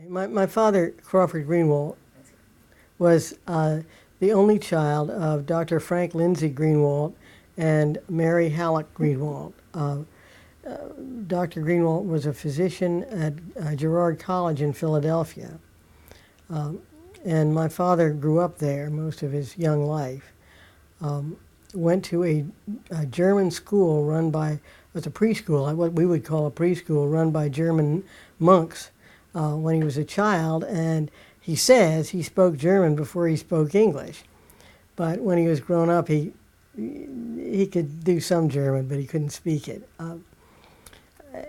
My father, Crawford Greenewalt, was the only child of Dr. Frank Lindsay Greenewalt and Mary Halleck Greenewalt. Dr. Greenewalt was a physician at Girard College in Philadelphia. And my father grew up there most of his young life. Went to a German school run by, it was a preschool, what we would call a preschool, run by German monks when he was a child, and he says he spoke German before he spoke English. But when he was grown up, he could do some German, but he couldn't speak it.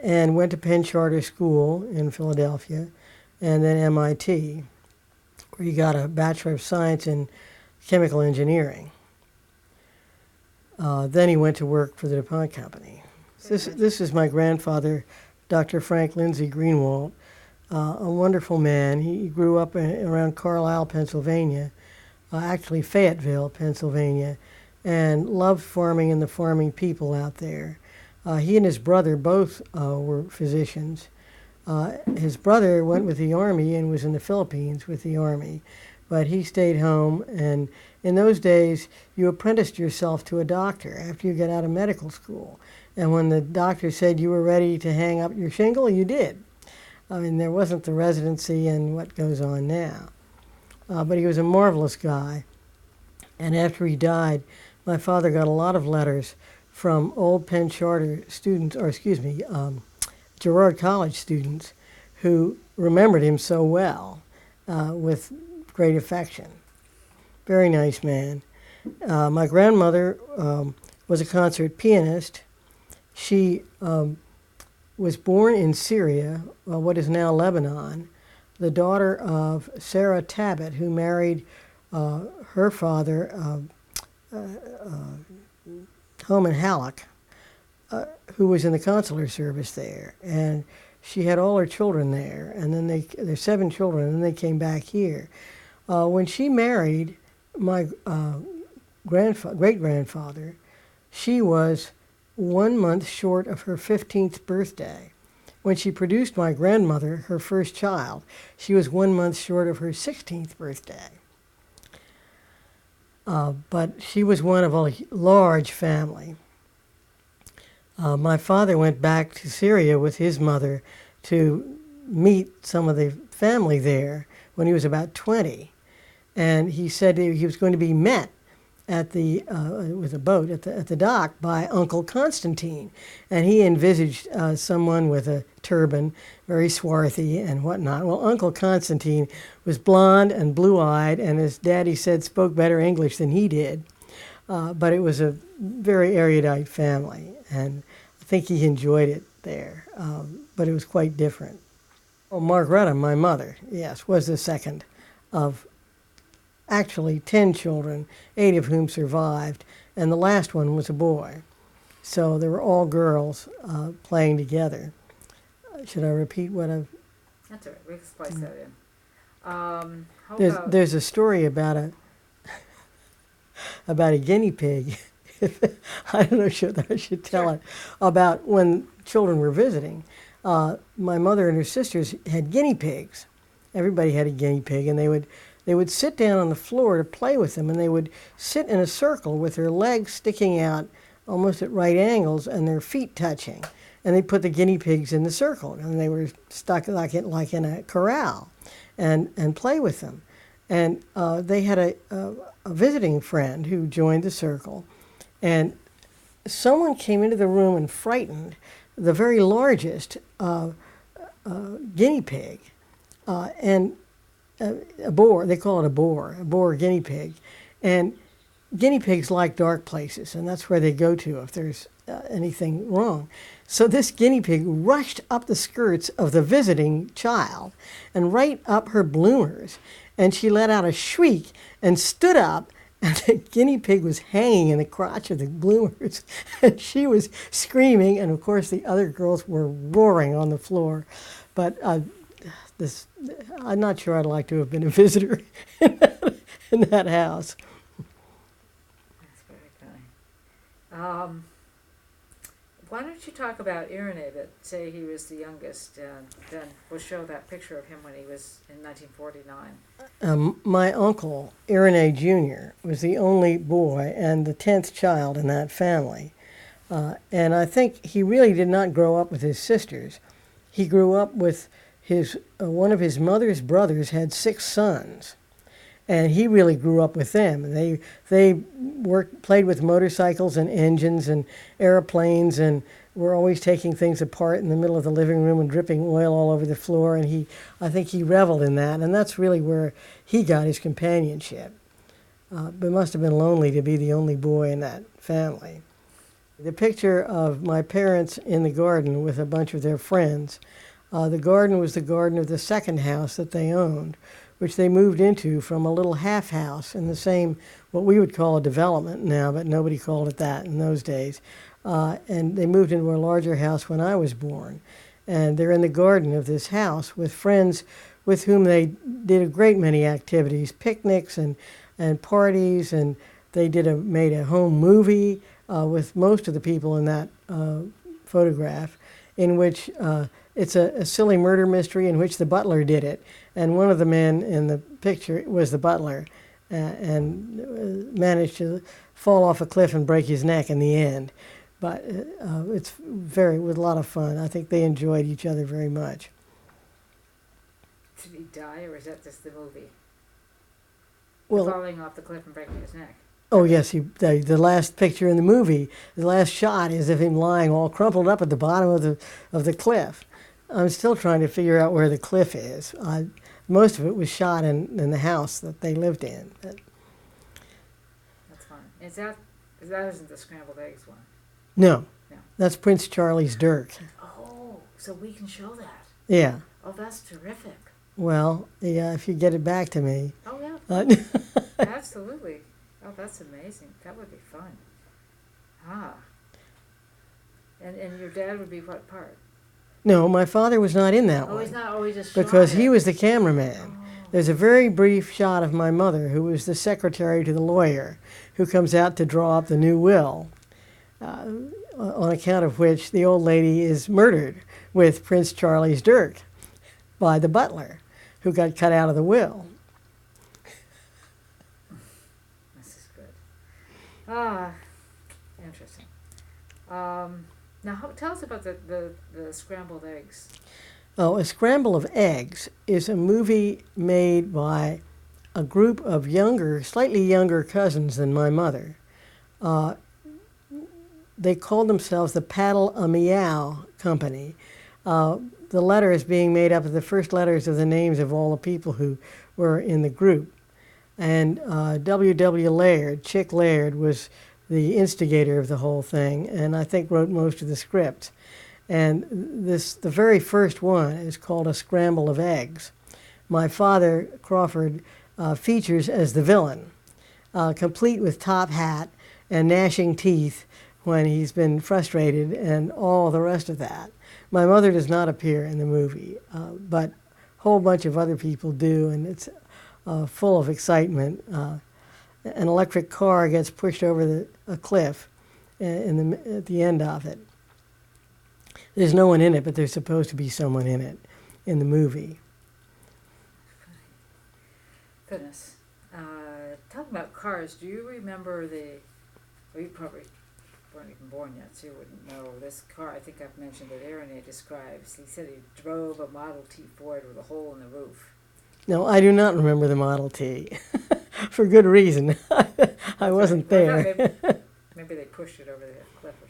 And went to Penn Charter School in Philadelphia, and then MIT, where he got a Bachelor of Science in Chemical Engineering. Then he went to work for the DuPont Company. This is my grandfather, Dr. Frank Lindsay Greenewalt, a wonderful man. He grew up around Carlisle, Pennsylvania, actually Fayetteville, Pennsylvania, and loved farming and the farming people out there. He and his brother both were physicians. His brother went with the Army and was in the Philippines with the Army, but he stayed home, and in those days you apprenticed yourself to a doctor after you got out of medical school. And when the doctor said you were ready to hang up your shingle, you did. I mean, there wasn't the residency and what goes on now. But he was a marvelous guy. And after he died, my father got a lot of letters from old Penn Charter students, or excuse me, Girard College students who remembered him so well with great affection. Very nice man. My grandmother was a concert pianist. She was born in Syria, what is now Lebanon, the daughter of Sarah Tabbitt, who married her father, Homan Halleck, who was in the consular service there. And she had all her children there, and then there's 7 children, and then they came back here. When she married my great-grandfather, she was 1 month short of her 15th birthday. When she produced my grandmother, her first child, she was 1 month short of her 16th birthday. But she was one of a large family. My father went back to Syria with his mother to meet some of the family there when he was about 20. And he said he was going to be met at with a boat at the dock by Uncle Constantine. And he envisaged someone with a turban, very swarthy and whatnot. Well, Uncle Constantine was blonde and blue-eyed, and as Daddy said, spoke better English than he did. But it was a very erudite family, and I think he enjoyed it there. But it was quite different. Oh, Margaretta, my mother, yes, was the second of actually 10 children, 8 of whom survived, and the last one was a boy. So they were all girls playing together. Should I repeat what I've... That's all right. We can splice that in. There's a story about a guinea pig. I don't know if I should tell it, about when children were visiting. My mother and her sisters had guinea pigs. Everybody had a guinea pig, and they would sit down on the floor to play with them, and they would sit in a circle with their legs sticking out almost at right angles and their feet touching. And they put the guinea pigs in the circle, and they were stuck like in a corral, and play with them. And they had a visiting friend who joined the circle, and someone came into the room and frightened the very largest guinea pig, and a boar, they call it a boar guinea pig. And guinea pigs like dark places, and that's where they go to if there's anything wrong. So this guinea pig rushed up the skirts of the visiting child and right up her bloomers, and she let out a shriek and stood up, and the guinea pig was hanging in the crotch of the bloomers, and she was screaming, and of course the other girls were roaring on the floor. But I'm not sure I'd like to have been a visitor in that house. That's very funny. why don't you talk about Irénée, that say he was the youngest, and then we'll show that picture of him when he was in 1949. My uncle, Irénée Jr., was the only boy and the 10th child in that family. And I think he really did not grow up with his sisters. He grew up with one of his mother's brothers had 6 sons. And he really grew up with them. And they played with motorcycles and engines and airplanes, and were always taking things apart in the middle of the living room and dripping oil all over the floor. And I think he reveled in that, and that's really where he got his companionship. But it must have been lonely to be the only boy in that family. The picture of my parents in the garden with a bunch of their friends. The garden was the garden of the second house that they owned, which they moved into from a little half house in the same, what we would call a development now, but nobody called it that in those days. And they moved into a larger house when I was born. And they're in the garden of this house with friends with whom they did a great many activities, picnics and parties, and they made a home movie with most of the people in that photograph, in which it's a silly murder mystery in which the butler did it. And one of the men in the picture was the butler, and managed to fall off a cliff and break his neck in the end. But it was a lot of fun. I think they enjoyed each other very much. Did he die, or is that just the movie? Well, falling off the cliff and breaking his neck. Oh yes, the last picture in the movie, the last shot is of him lying all crumpled up at the bottom of the cliff. I'm still trying to figure out where the cliff is. Most of it was shot in the house that they lived in. But that's fun. That isn't the scrambled eggs one? No. That's Prince Charlie's Dirk. Oh, so we can show that. Yeah. Oh, that's terrific. Well, yeah, if you get it back to me. Oh yeah. Absolutely. Oh, that's amazing. That would be fun. And your dad would be what part? No, my father was not in that one. He's not. Oh, he just because shot he it. Was the cameraman. Oh. There's a very brief shot of my mother, who was the secretary to the lawyer, who comes out to draw up the new will, on account of which the old lady is murdered with Prince Charlie's Dirk by the butler, who got cut out of the will. This is good. Interesting. Now, tell us about the scrambled eggs. Oh, A Scramble of Eggs is a movie made by a group of slightly younger cousins than my mother. They called themselves the Paddle a Meow Company. The letters being made up of the first letters of the names of all the people who were in the group. And W. Laird, Chick Laird, was the instigator of the whole thing, and I think wrote most of the script. And the very first one is called A Scramble of Eggs. My father, Crawford, features as the villain, complete with top hat and gnashing teeth when he's been frustrated and all the rest of that. My mother does not appear in the movie, but a whole bunch of other people do, and it's full of excitement. An electric car gets pushed over a cliff at the end of it. There's no one in it, but there's supposed to be someone in it in the movie. Goodness. Talking about cars, do you remember well, you probably weren't even born yet, so you wouldn't know this car. I think I've mentioned that Irénée describes. He said he drove a Model T Ford with a hole in the roof. No, I do not remember the Model T. For good reason. I wasn't there. Maybe they pushed it over the cliff or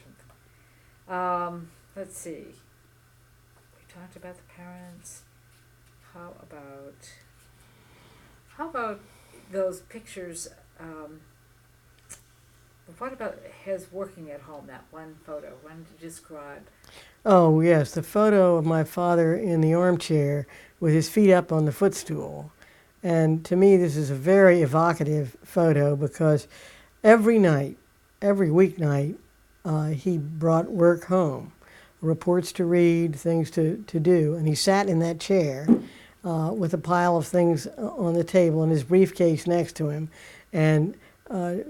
something. Let's see. We talked about the parents. How about those pictures? What about his working at home, that one photo? One to describe. Oh, yes, the photo of my father in the armchair with his feet up on the footstool. And to me, this is a very evocative photo because every weeknight, he brought work home, reports to read, things to do. And he sat in that chair with a pile of things on the table and his briefcase next to him and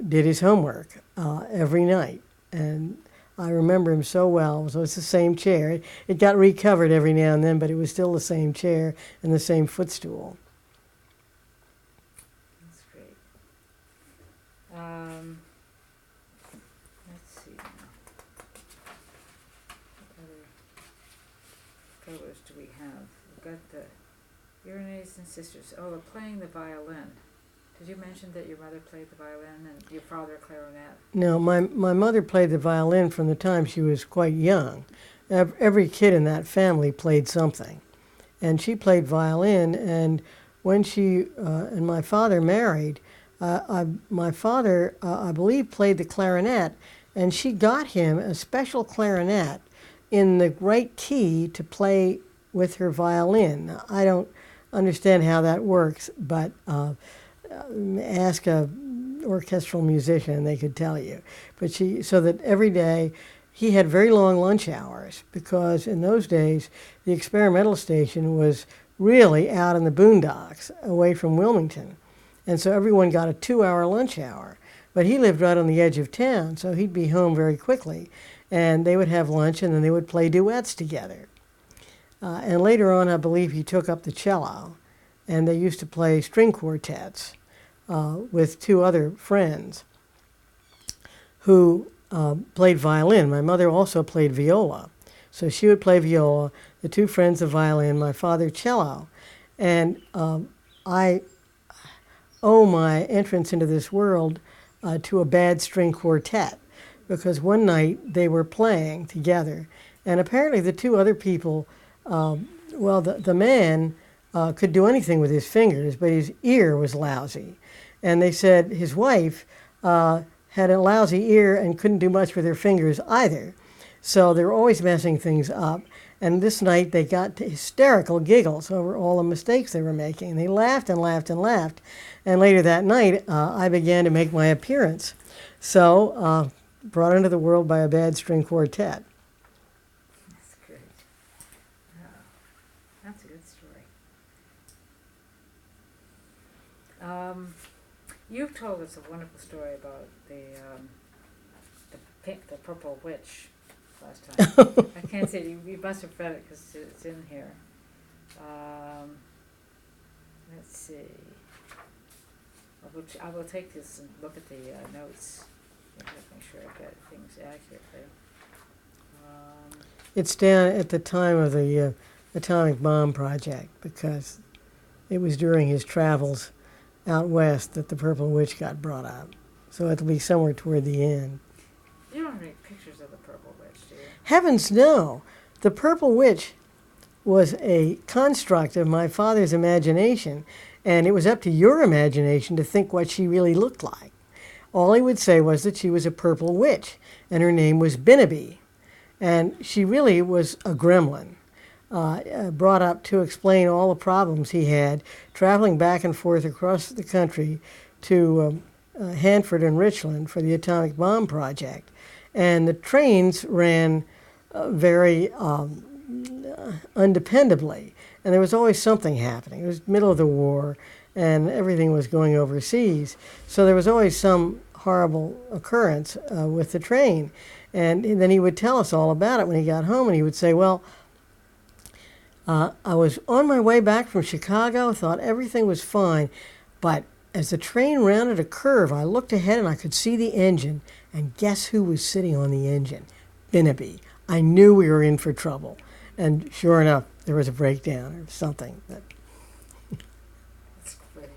did his homework every night. And I remember him so well. So it's the same chair. It got recovered every now and then, but it was still the same chair and the same footstool. That's great. Let's see now. What other photos do we have? We've got the Urineys and sisters. Oh, they're playing the violin. Did you mention that your mother played the violin and your father clarinet? No, my mother played the violin from the time she was quite young. Every kid in that family played something. And she played violin, and when she and my father married, my father, I believe, played the clarinet, and she got him a special clarinet in the right key to play with her violin. Now, I don't understand how that works, but ask a orchestral musician and they could tell you. But so that every day he had very long lunch hours, because in those days the experimental station was really out in the boondocks away from Wilmington. And so everyone got a 2-hour lunch hour. But he lived right on the edge of town, so he'd be home very quickly. And they would have lunch, and then they would play duets together. And later on, I believe he took up the cello, and they used to play string quartets with 2 other friends who played violin. My mother also played viola. So she would play viola, the 2 friends of violin, my father cello. And I owe my entrance into this world to a bad string quartet, because one night they were playing together, and apparently the 2 other people, the man could do anything with his fingers, but his ear was lousy. And they said his wife had a lousy ear and couldn't do much with her fingers either. So they were always messing things up. And this night they got to hysterical giggles over all the mistakes they were making. They laughed and laughed and laughed. And later that night, I began to make my appearance. So, brought into the world by a bad string quartet. That's good. Oh, that's a good story. You've told us a wonderful story about the purple witch last time. I can't say you must have read it because it's in here. Let's see. I will take this and look at the notes. Make sure I get things accurately. It's down at the time of the atomic bomb project, because it was during his travels out west that the Purple Witch got brought up. So it'll be somewhere toward the end. You don't have any pictures of the Purple Witch, do you? Heavens, no. The Purple Witch was a construct of my father's imagination, and it was up to your imagination to think what she really looked like. All he would say was that she was a purple witch, and her name was Binnaby. And she really was a gremlin, brought up to explain all the problems he had traveling back and forth across the country to Hanford and Richland for the atomic bomb project. And the trains ran very undependably, and there was always something happening. It was the middle of the war, and everything was going overseas. So there was always some horrible occurrence with the train. And then he would tell us all about it when he got home, and he would say, well, I was on my way back from Chicago, thought everything was fine, but as the train rounded a curve, I looked ahead and I could see the engine, and guess who was sitting on the engine? Binnaby. I knew we were in for trouble. And sure enough, there was a breakdown or something. That's great.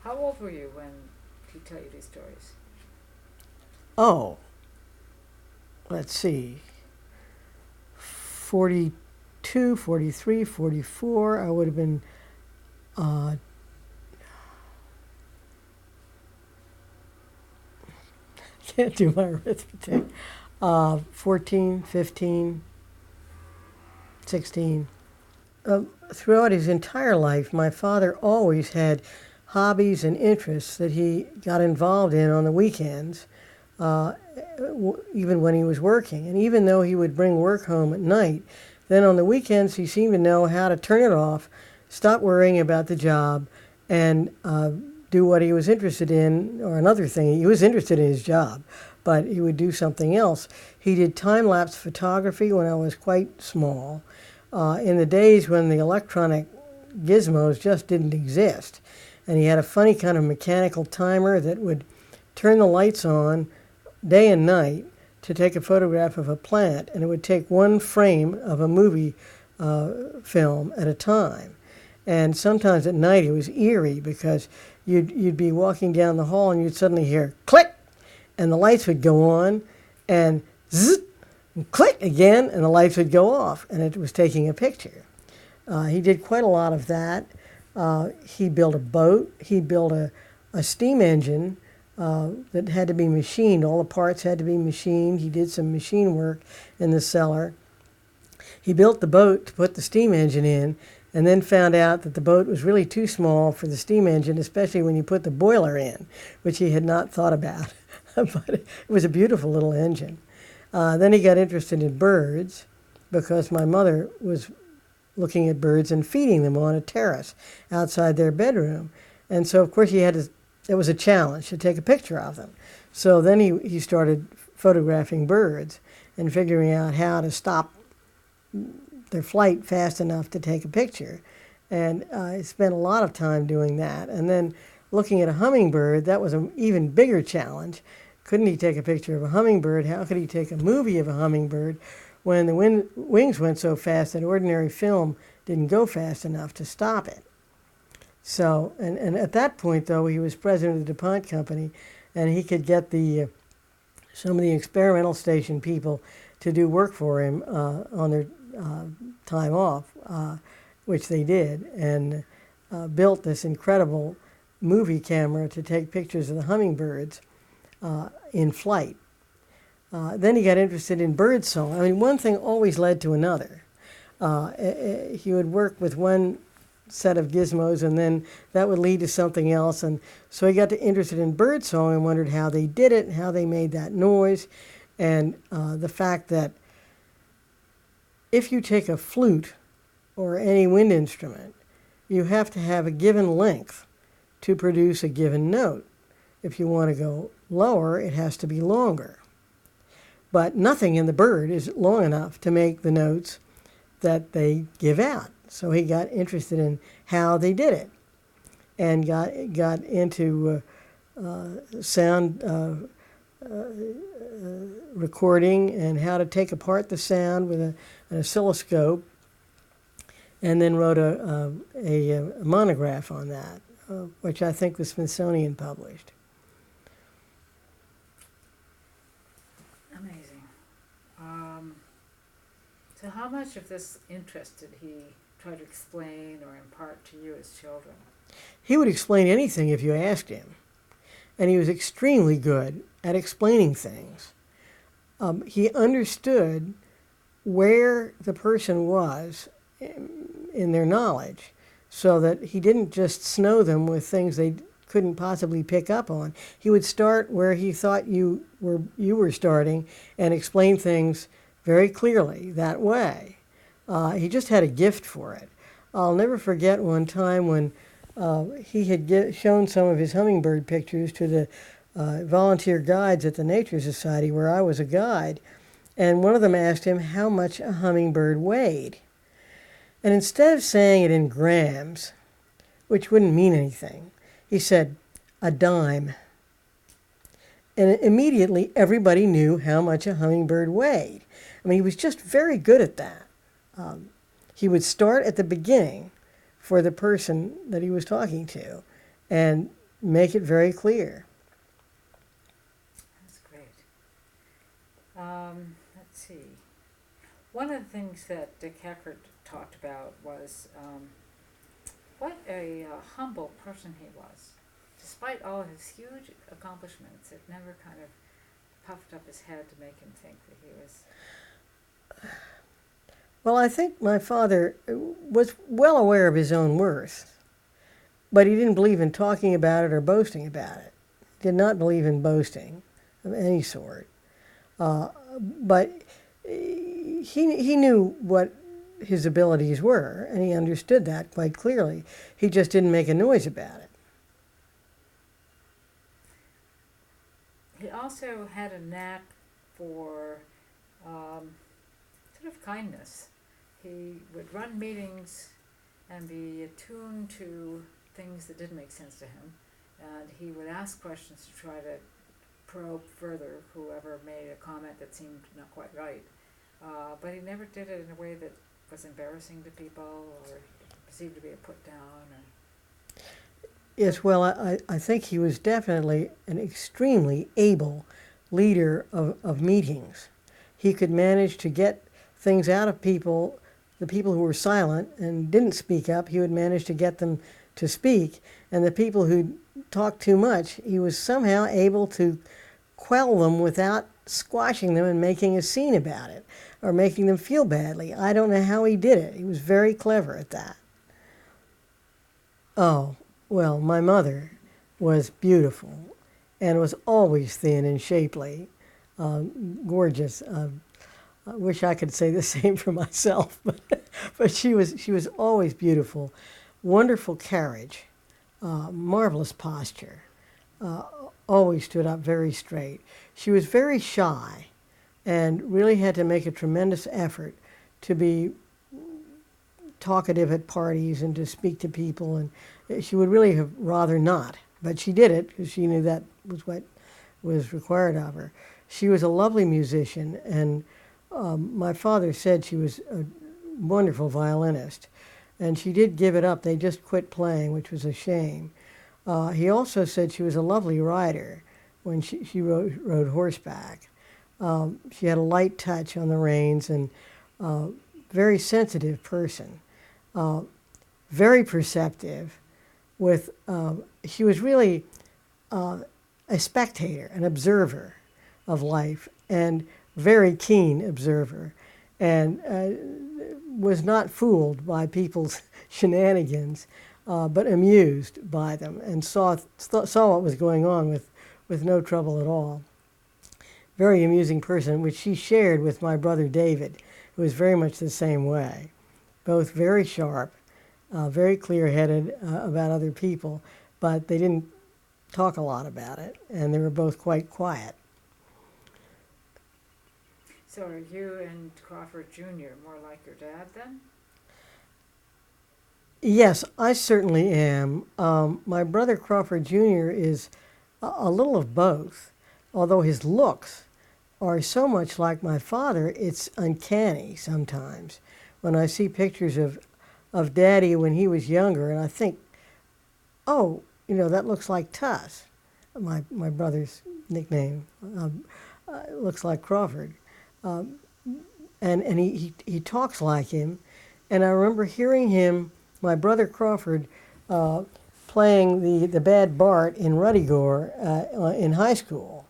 How old were you when he told you these stories? Oh, let's see, 42, 43, 44. I would have been can't do my arithmetic. 14, 15, 16. Throughout his entire life, my father always had hobbies and interests that he got involved in on the weekends, even when he was working. And even though he would bring work home at night, then on the weekends he seemed to know how to turn it off, stop worrying about the job, and do what he was interested in, or another thing. He was interested in his job, but he would do something else. He did time-lapse photography when I was quite small, in the days when the electronic gizmos just didn't exist. And he had a funny kind of mechanical timer that would turn the lights on day and night to take a photograph of a plant, and it would take one frame of a movie film at a time. And sometimes at night it was eerie because you'd be walking down the hall and you'd suddenly hear click, and the lights would go on, and zzz, and click again, and the lights would go off, and it was taking a picture. He did quite a lot of that. He built a boat. He built a steam engine that had to be machined. All the parts had to be machined. He did some machine work in the cellar. He built the boat to put the steam engine in, and then found out that the boat was really too small for the steam engine, especially when you put the boiler in, which he had not thought about. But it was a beautiful little engine. Then he got interested in birds because my mother was looking at birds and feeding them on a terrace outside their bedroom. And so, of course, it was a challenge to take a picture of them. So then he started photographing birds and figuring out how to stop their flight fast enough to take a picture. And I spent a lot of time doing that. And then looking at a hummingbird, that was an even bigger challenge. Couldn't he take a picture of a hummingbird? How could he take a movie of a hummingbird when the wings went so fast that ordinary film didn't go fast enough to stop it? So, and at that point, though, he was president of the DuPont Company, and he could get some of the experimental station people to do work for him on their time off, which they did, and built this incredible movie camera to take pictures of the hummingbirds in flight. Then he got interested in bird song. I mean, one thing always led to another. He would work with one set of gizmos, and then that would lead to something else. And so he got interested in bird song and wondered how they did it and how they made that noise. And the fact that if you take a flute or any wind instrument, you have to have a given length to produce a given note. If you want to go lower, it has to be longer. But nothing in the bird is long enough to make the notes that they give out. So he got interested in how they did it and got into sound recording and how to take apart the sound with an oscilloscope, and then wrote a monograph on that, which I think the Smithsonian published. Amazing. So how much of this interest did he try to explain or impart to you as children? He would explain anything if you asked him, and he was extremely good at explaining things. He understood where the person was in their knowledge, so that he didn't just snow them with things they couldn't possibly pick up on. He would start where he thought you were starting and explain things very clearly that way. He just had a gift for it. I'll never forget one time when he had shown some of his hummingbird pictures to the volunteer guides at the Nature Society, where I was a guide, and one of them asked him how much a hummingbird weighed. And instead of saying it in grams, which wouldn't mean anything, he said, a dime. And immediately everybody knew how much a hummingbird weighed. I mean, he was just very good at that. He would start at the beginning for the person that he was talking to and make it very clear. That's great. Let's see. One of the things that Dick Hackert talked about was what a humble person he was. Despite all his huge accomplishments, it never kind of puffed up his head to make him think that he was... Well, I think my father was well aware of his own worth, but he didn't believe in talking about it or boasting about it. He did not believe in boasting of any sort. But he knew what his abilities were, and he understood that quite clearly. He just didn't make a noise about it. he also had a knack for sort of kindness. He would run meetings and be attuned to things that didn't make sense to him, and he would ask questions to try to probe further whoever made a comment that seemed not quite right. But he never did it in a way that was embarrassing to people or perceived to be a put down. Or Yes, well, I think he was definitely an extremely able leader of meetings. He could manage to get things out of people, the people who were silent and didn't speak up, he would manage to get them to speak. And the people who talked too much, he was somehow able to quell them without squashing them and making a scene about it or making them feel badly. I don't know how he did it. He was very clever at that. Oh, well, my mother was beautiful and was always thin and shapely, gorgeous. I wish I could say the same for myself, but she was always beautiful, wonderful carriage, marvelous posture, always stood up very straight. She was very shy and really had to make a tremendous effort to be talkative at parties and to speak to people, and she would really have rather not, but she did it because she knew that was what was required of her. She was a lovely musician, and my father said she was a wonderful violinist, and she did give it up. They just quit playing, which was a shame. He also said she was a lovely rider when she rode horseback. She had a light touch on the reins and very sensitive person, very perceptive. She was really a spectator, an observer of life, and very keen observer, and was not fooled by people's shenanigans, but amused by them and saw what was going on with no trouble at all. Very amusing person, which she shared with my brother David, who was very much the same way. Both very sharp, very clear-headed about other people, but they didn't talk a lot about it, and they were both quite quiet. so are you and Crawford Jr. more like your dad then? Yes, I certainly am. My brother Crawford Jr. is a little of both, although his looks are so much like my father, it's uncanny sometimes. When I see pictures of Daddy when he was younger, and I think, oh, that looks like Tuss, my brother's nickname. Looks like Crawford. And he talks like him. And I remember hearing him, my brother Crawford, playing the bad Bart in Ruddigore in high school.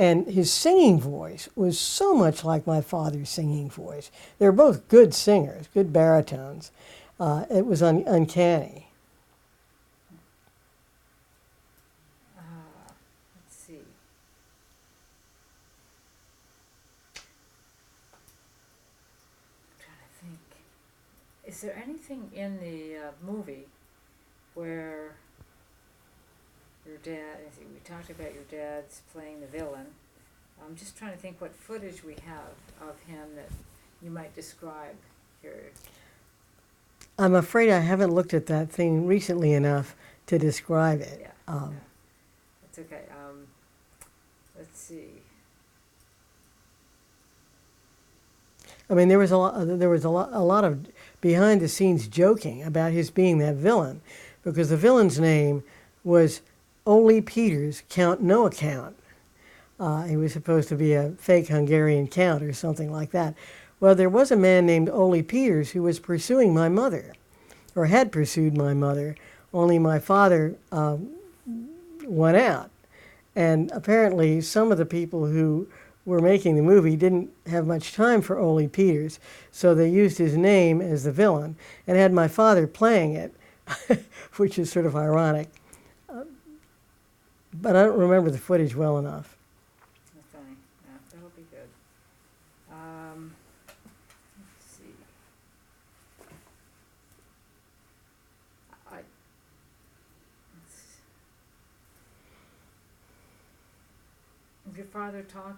And his singing voice was so much like my father's singing voice. They were both good singers, good baritones. It was uncanny. Let's see. I'm trying to think. Is there anything in the movie where your dad, we talked about your dad's playing the villain. I'm just trying to think what footage we have of him that you might describe here. I'm afraid I haven't looked at that thing recently enough to describe it. Yeah, that's okay. Let's see. I mean, there was a lot of behind the scenes joking about his being that villain, because the villain's name was Ole Peters, Count No Account. He was supposed to be a fake Hungarian count or something like that. Well, there was a man named Ole Peters who was pursuing my mother, or had pursued my mother, only my father went out. And apparently some of the people who were making the movie didn't have much time for Ole Peters, so they used his name as the villain and had my father playing it, which is sort of ironic. But I don't remember the footage well enough. That's funny. Yeah, that'll be good. Let's see. your father talk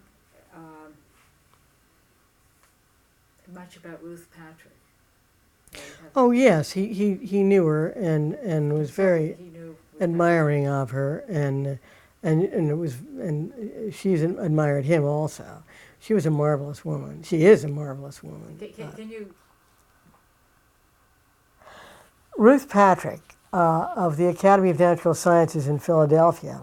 much about Ruth Patrick? Oh yes, he knew her and was very He knew Ruth admiring of her, and she's admired him also. She was a marvelous woman. She is a marvelous woman. Can you? Ruth Patrick of the Academy of Natural Sciences in Philadelphia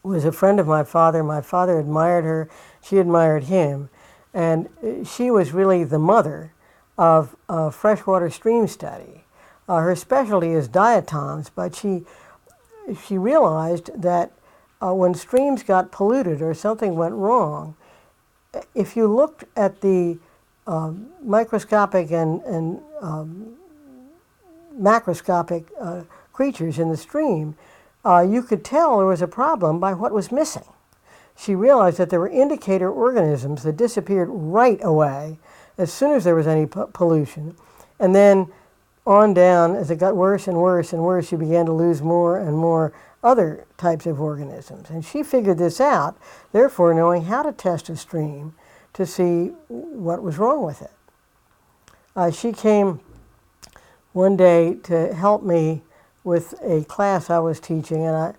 was a friend of my father. My father admired her. She admired him, and she was really the mother of freshwater stream study. Her specialty is diatoms, but she realized that when streams got polluted or something went wrong, if you looked at the microscopic and macroscopic creatures in the stream, you could tell there was a problem by what was missing. She realized that there were indicator organisms that disappeared right away as soon as there was any pollution, and then on down, as it got worse and worse and worse, you began to lose more and more other types of organisms. And she figured this out, therefore knowing how to test a stream to see what was wrong with it. She came one day to help me with a class I was teaching, and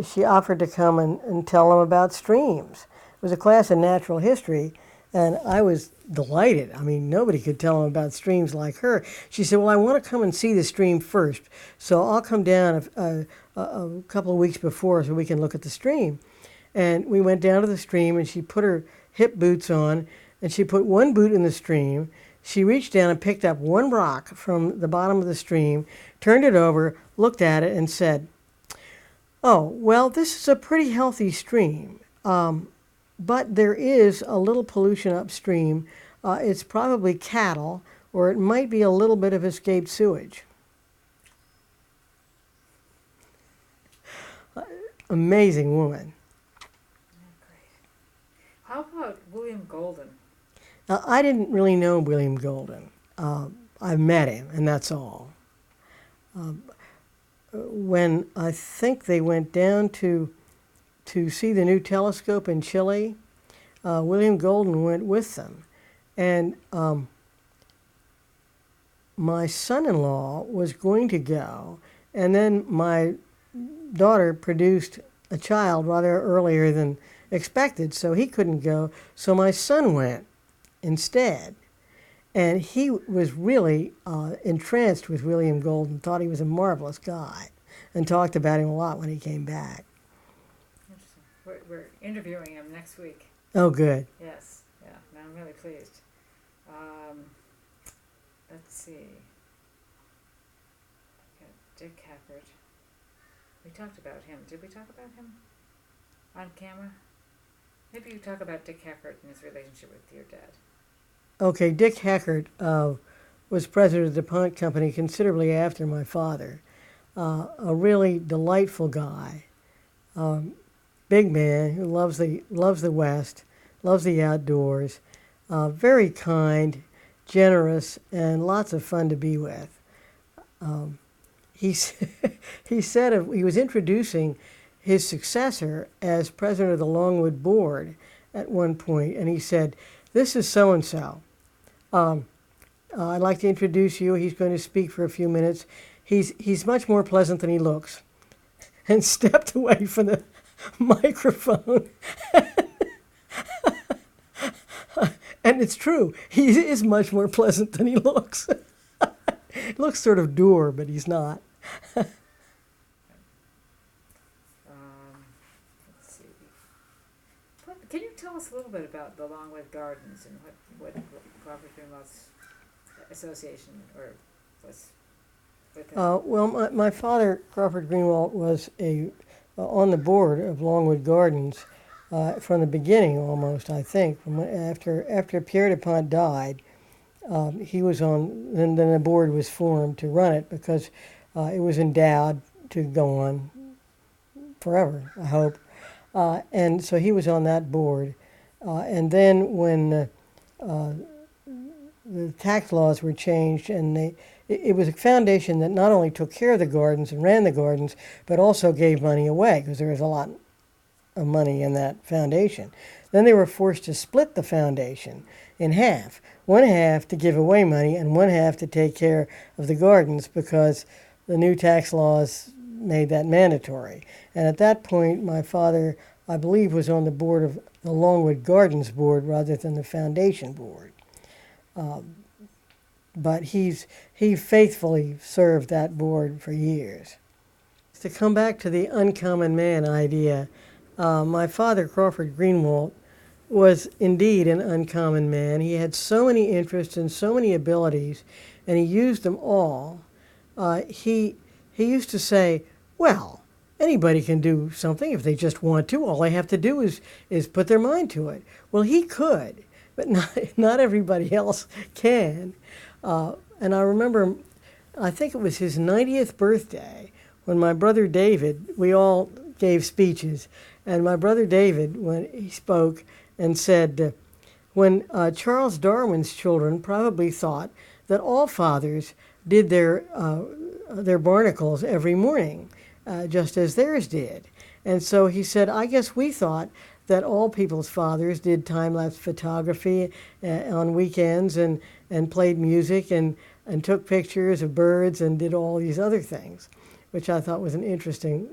she offered to come and tell them about streams. It was a class in natural history, and I was delighted. I mean, nobody could tell them about streams like her. She said, well, I want to come and see the stream first, so I'll come down a couple of weeks before so we can look at the stream. And we went down to the stream, and she put her hip boots on, and she put one boot in the stream. She reached down and picked up one rock from the bottom of the stream, turned it over, looked at it, and said, oh, well, this is a pretty healthy stream. But there is a little pollution upstream. It's probably cattle, or it might be a little bit of escaped sewage. Amazing woman. Great. How about William Golden? Now, I didn't really know William Golden. I met him, and that's all. When I think they went down to see the new telescope in Chile, William Golden went with them. And my son-in-law was going to go, and then my daughter produced a child rather earlier than expected, so he couldn't go. So my son went instead. And he was really entranced with William Golden, thought he was a marvelous guy, and talked about him a lot when he came back. We're interviewing him next week. Oh, good. Yes, yeah, no, I'm really pleased. Let's see. Got Dick Hanford. We talked about him. Did we talk about him on camera? Maybe you talk about Dick Hanford and his relationship with your dad. Okay, Dick Hanford was president of the DuPont Company considerably after my father. A really delightful guy. Big man who loves the West, loves the outdoors, very kind, generous, and lots of fun to be with. He said he was introducing his successor as president of the Longwood board at one point, and he said, "This is so-and-so. I'd like to introduce you. He's going to speak for a few minutes. He's much more pleasant than he looks," and stepped away from the microphone. And it's true. He is much more pleasant than he looks. He looks sort of dour, but he's not. Let's see. Can you tell us a little bit about the Longwood Gardens and what Crawford Greenewalt's association or was with them? Well, my father, Crawford Greenewalt, was on the board of Longwood Gardens from the beginning almost, I think. After Pierre DuPont died, he was on, then the board was formed to run it because it was endowed to go on forever, I hope. And so he was on that board. And then when the tax laws were changed, and it was a foundation that not only took care of the gardens and ran the gardens, but also gave money away because there was a lot of money in that foundation. Then they were forced to split the foundation in half. One half to give away money and one half to take care of the gardens because the new tax laws made that mandatory. And at that point, my father, I believe, was on the board of the Longwood Gardens board rather than the foundation board. But he faithfully served that board for years. To come back to the uncommon man idea, my father, Crawford Greenewalt, was indeed an uncommon man. He had so many interests and so many abilities, and he used them all. He used to say, well, anybody can do something if they just want to. All they have to do is put their mind to it. Well, he could, but not everybody else can. And I remember, I think it was his 90th birthday, when my brother David, we all gave speeches, and my brother David, when he spoke and said, when Charles Darwin's children probably thought that all fathers did their barnacles every morning, just as theirs did. And so he said, I guess we thought that all people's fathers did time-lapse photography on weekends and played music and took pictures of birds and did all these other things, which I thought was an interesting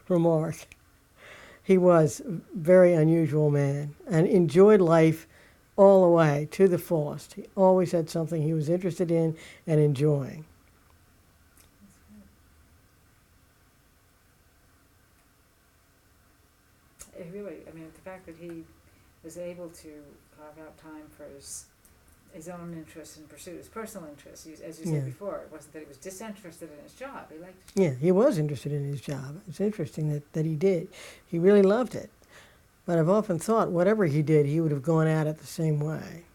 remark. He was a very unusual man and enjoyed life all the way to the fullest. He always had something he was interested in and enjoying. It really, I mean, the fact that he was able to carve out time for his own interests and pursue his personal interests, as you said before, it wasn't that he was disinterested in his job. He liked his job. Yeah, he was interested in his job. It's interesting that he did. He really loved it. But I've often thought whatever he did, he would have gone at it the same way.